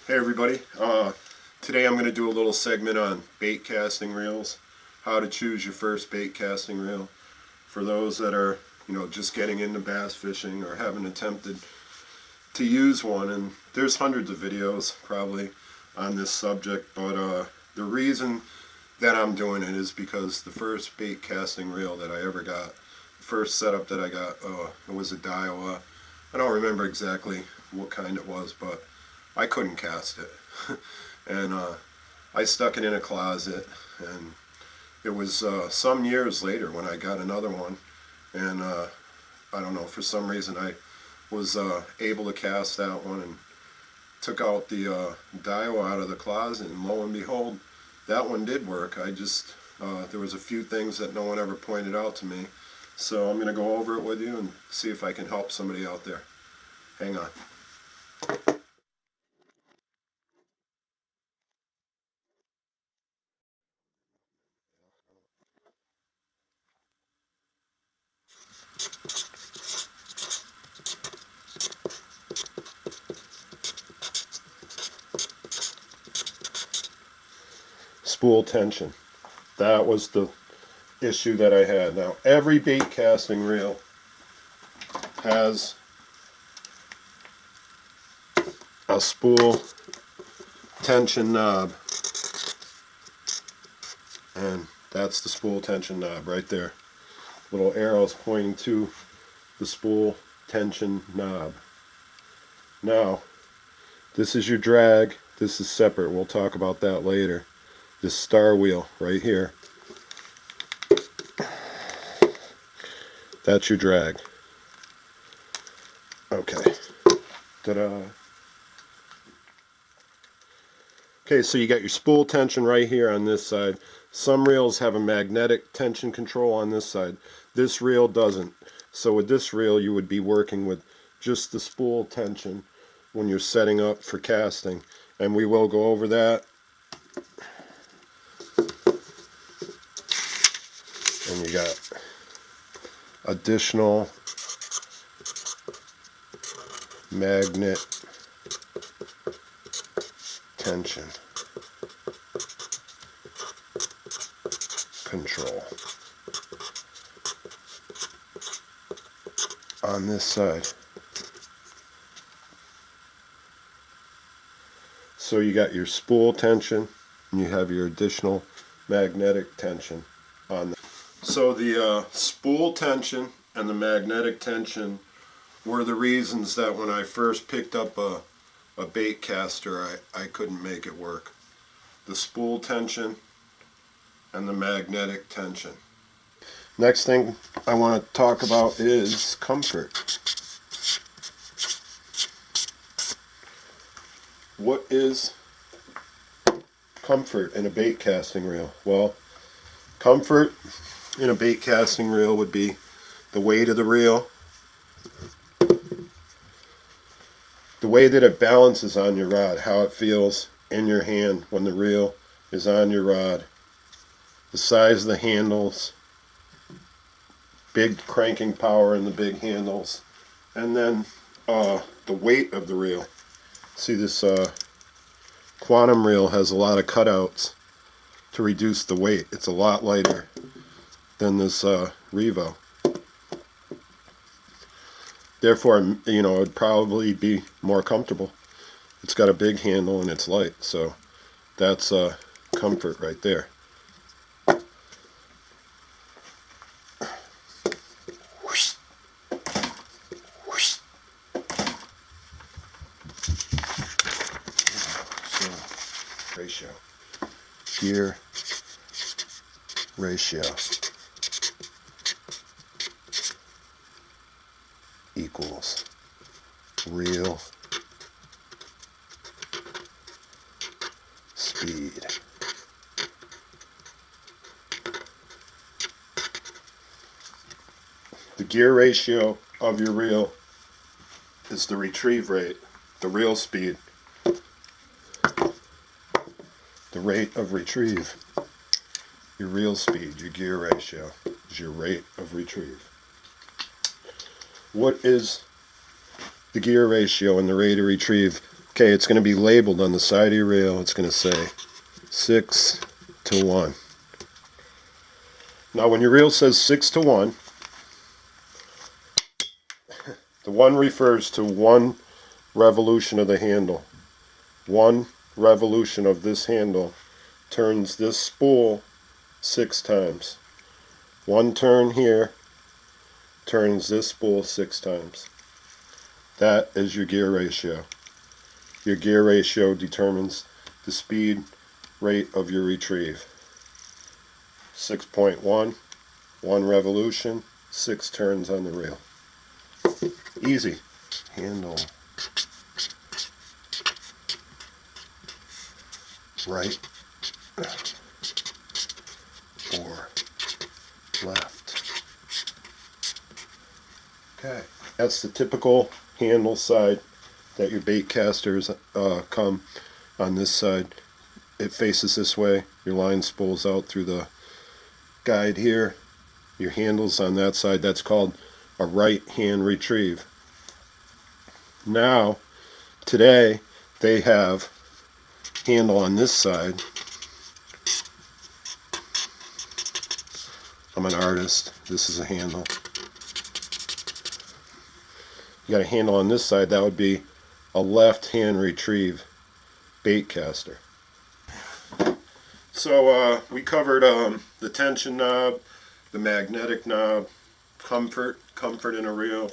Hey everybody, today I'm going to do a little segment on bait casting reels, how to choose your first bait casting reel. For those that are, just getting into bass fishing or haven't attempted to use one, and there's hundreds of videos probably on this subject, but the reason that I'm doing it is because the first bait casting reel that I ever got, the first setup that I got, it was a Daiwa. I don't remember exactly what kind it was, but I couldn't cast it. and I stuck it in a closet, and it was some years later when I got another one, and I don't know, for some reason I was able to cast that one and took out the Daiwa out of the closet, and lo and behold, that one did work. There was a few things that no one ever pointed out to me, so I'm going to go over it with you and see if I can help somebody out there. Hang on. Spool tension. That was the issue that I had. Now, every bait casting reel has a spool tension knob, and that's the spool tension knob right there. Little arrows pointing to the spool tension knob. Now, this is your drag. This is separate. We'll talk about that later. This star wheel right here, that's your drag. Okay. Ta-da. Okay, so you got your spool tension right here on this side. Some reels have a magnetic tension control on this side. This reel doesn't. So with this reel, you would be working with just the spool tension when you're setting up for casting. And we will go over that. And you got additional magnet tension control on this side. So you got your spool tension and you have your additional magnetic tension on the. So the spool tension and the magnetic tension were the reasons that when I first picked up a bait caster, I couldn't make it work. The spool tension and the magnetic tension. Next thing I want to talk about is comfort. What is comfort in a bait casting reel? Well, comfort in a bait casting reel would be the weight of the reel, the way that it balances on your rod, how it feels in your hand when the reel is on your rod, the size of the handles, big cranking power in the big handles, and then the weight of the reel. See, this Quantum reel has a lot of cutouts to reduce the weight. It's a lot lighter than this Revo. Therefore, it would probably be more comfortable. It's got a big handle and it's light, so that's comfort right there. Ratio. Gear ratio equals reel speed. The gear ratio of your reel is the retrieve rate, the reel speed, the rate of retrieve. Your reel speed, your gear ratio, is your rate of retrieve. What is the gear ratio and the rate of retrieve Okay, it's going to be labeled on the side of your reel. It's going to say 6 to 1. Now when your reel says 6 to 1, the 1 refers to one revolution of the handle. One revolution of this handle turns this spool 6 times. One turn here turns this spool 6 times. That is your gear ratio. Your gear ratio determines the speed rate of your retrieve. 6.1, one revolution, 6 turns on the reel. Easy. Handle right or left. Okay. That's the typical handle side that your bait casters come on this side. It faces this way. Your line spools out through the guide here. Your handle's on that side. That's called a right hand retrieve. Now, today, they have handle on this side. I'm an artist. This is a handle. You got a handle on this side. That would be a left hand retrieve bait caster. So we covered the tension knob, the magnetic knob, comfort in a reel,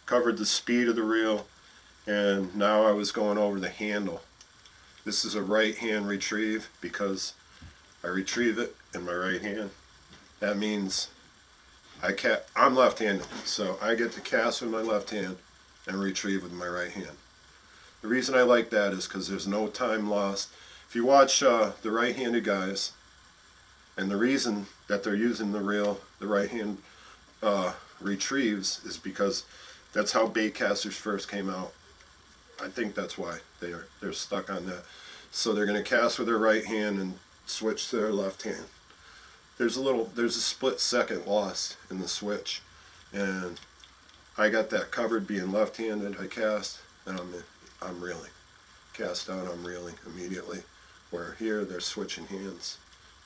covered the speed of the reel, and now I was going over the handle. This is a right hand retrieve because I retrieve it in my right hand. That means I'm left-handed, so I get to cast with my left hand and retrieve with my right hand. The reason I like that is because there's no time lost. If you watch the right-handed guys, and the reason that they're using the reel, the right hand retrieves, is because that's how bait casters first came out. I think that's why they're stuck on that. So they're going to cast with their right hand and switch to their left hand. There's a split second lost in the switch, and I got that covered being left-handed. I cast and I'm reeling. Cast out, I'm reeling immediately. Where here they're switching hands.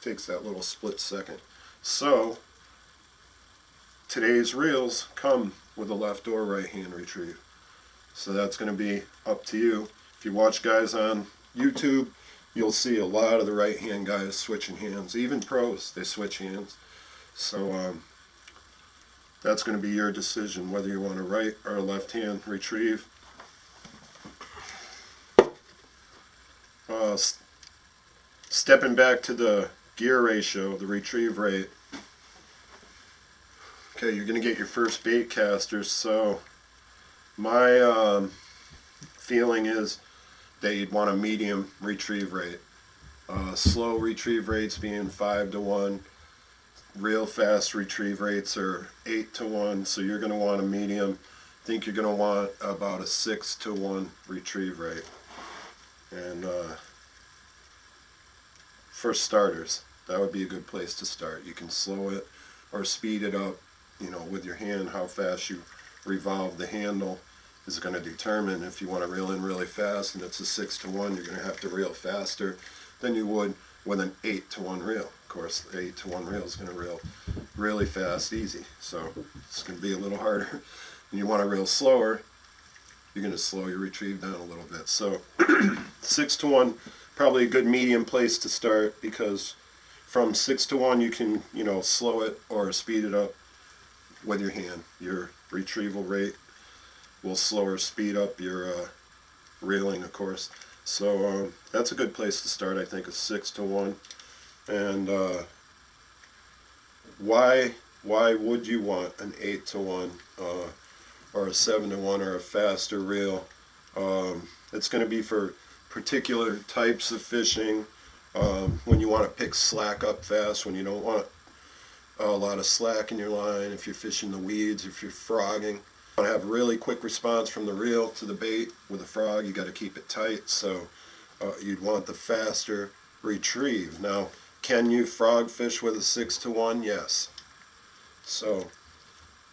Takes that little split second. So today's reels come with a left or right hand retrieve. So that's going to be up to you. If you watch guys on YouTube, you'll see a lot of the right hand guys switching hands. Even pros, they switch hands. So that's going to be your decision whether you want a right or a left hand retrieve. Stepping back to the gear ratio, the retrieve rate. Okay, you're going to get your first bait casters. So my feeling is that you'd want a medium retrieve rate. Slow retrieve rates being 5 to 1. Real fast retrieve rates are 8 to 1. So you're going to want a medium. I think you're going to want about a 6 to 1 retrieve rate. And for starters, that would be a good place to start. You can slow it or speed it up, with your hand. How fast you revolve the handle is going to determine if you want to reel in really fast, and it's a 6 to 1, you're going to have to reel faster than you would with an 8 to 1 reel. Of course, the 8 to 1 reel is going to reel really fast, easy. So it's going to be a little harder. And you want to reel slower, you're going to slow your retrieve down a little bit. So 6 to 1, probably a good medium place to start, because from 6 to 1 you can, slow it or speed it up with your hand. Your retrieval rate will slow or speed up your reeling, of course. So that's a good place to start, I think, is 6 to 1. And why would you want an 8 to 1 or a 7 to 1 or a faster reel? It's going to be for particular types of fishing, when you want to pick slack up fast, when you don't want a lot of slack in your line, if you're fishing the weeds, if you're frogging. You want to have really quick response from the reel to the bait. With a frog, you got to keep it tight, so you'd want the faster retrieve. Now, can you frog fish with a 6 to 1? Yes. So,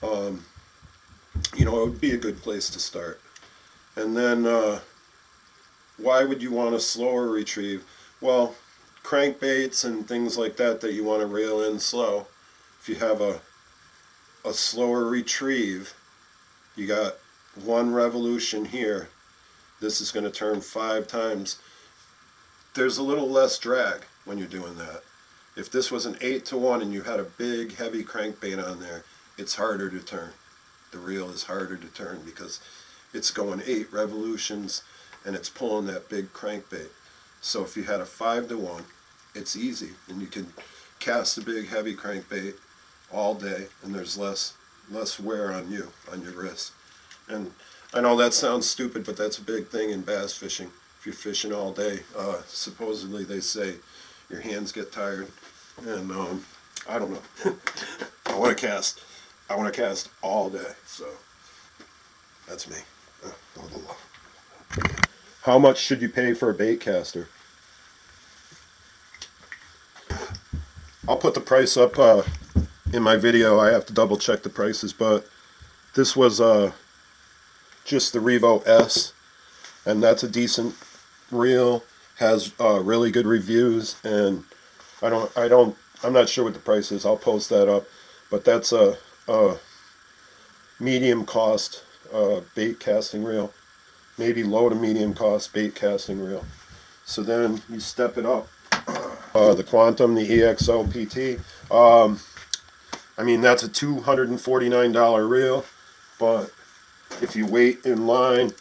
it would be a good place to start. And then why would you want a slower retrieve? Well, crankbaits and things like that you want to reel in slow, if you have a slower retrieve, you got one revolution here, this is going to turn 5 times. There's a little less drag when you're doing that. If this was an 8-to-1 and you had a big heavy crankbait on there, it's harder to turn. The reel is harder to turn because it's going 8 revolutions and it's pulling that big crankbait. So if you had a 5-to-1, it's easy and you can cast a big heavy crankbait all day and there's less wear on you, on your wrist. And I know that sounds stupid, but that's a big thing in bass fishing. If you're fishing all day, supposedly they say your hands get tired, and I don't know. I want to cast all day, so that's me. How much should you pay for a bait caster? I'll put the price up in my video. I have to double check the prices, but this was just the Revo S, and that's a decent reel, has really good reviews, and I'm not sure what the price is. I'll post that up, but that's a medium cost bait casting reel, maybe low to medium cost bait casting reel. So then you step it up. The Quantum, the EXO PT, I mean, that's a $249 reel, but if you wait in line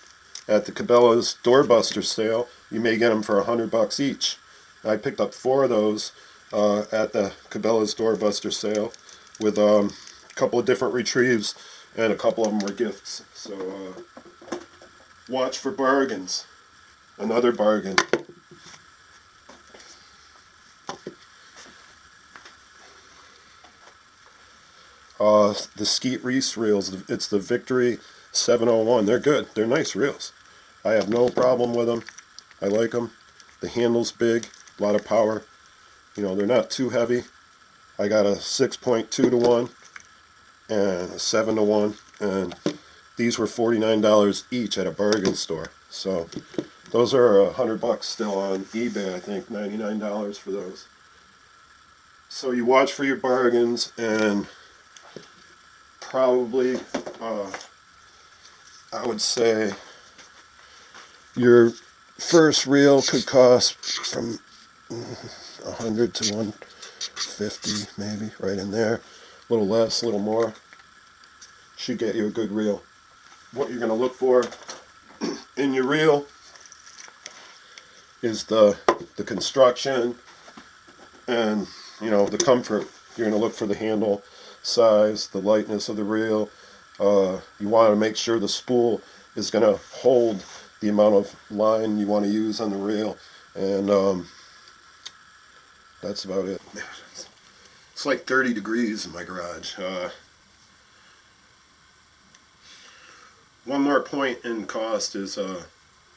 at the Cabela's Doorbuster sale, you may get them for $100 each. I picked up 4 of those at the Cabela's Doorbuster sale with a couple of different retrieves, and a couple of them were gifts. So watch for bargains. Another bargain. The Skeet Reese reels, it's the Victory 701. They're good. They're nice reels. I have no problem with them. I like them. The handle's big, a lot of power. You know, they're not too heavy. I got a 6.2-to-1 and a 7-to-1, and these were $49 each at a bargain store. So those are $100 still on eBay. I think $99 for those. So you watch for your bargains, and probably I would say your first reel could cost from 100 to 150, maybe, right in there. A little less, a little more. Should get you a good reel. What you're going to look for in your reel is the construction and, you know, the comfort. You're going to look for the handle size, the lightness of the reel. You want to make sure the spool is going to hold the amount of line you want to use on the reel, and that's about it. It's like 30 degrees in my garage. One more point in cost is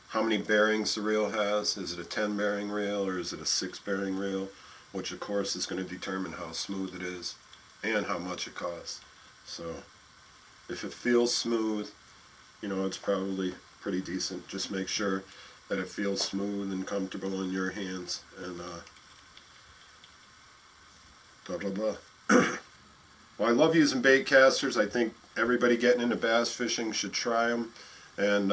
how many bearings the reel has. Is it a 10 bearing reel or is it a 6 bearing reel? Which of course is going to determine how smooth it is and how much it costs. So if it feels smooth, you know, it's probably pretty decent. Just make sure that it feels smooth and comfortable in your hands, and blah blah blah. Well, I love using bait casters. I think everybody getting into bass fishing should try them, and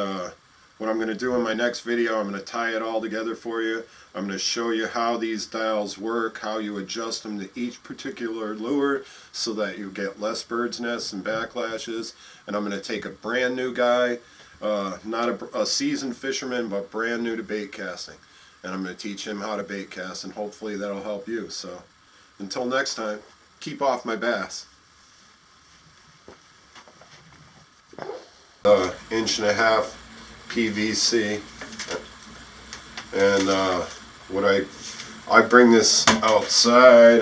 what I'm going to do in my next video, I'm going to tie it all together for you. I'm going to show you how these dials work, how you adjust them to each particular lure so that you get less bird's nests and backlashes. And I'm going to take a brand new guy, not a seasoned fisherman, but brand new to bait casting. And I'm going to teach him how to bait cast, and hopefully that'll help you. So until next time, keep off my bass. 1.5" PVC, and when I bring this outside,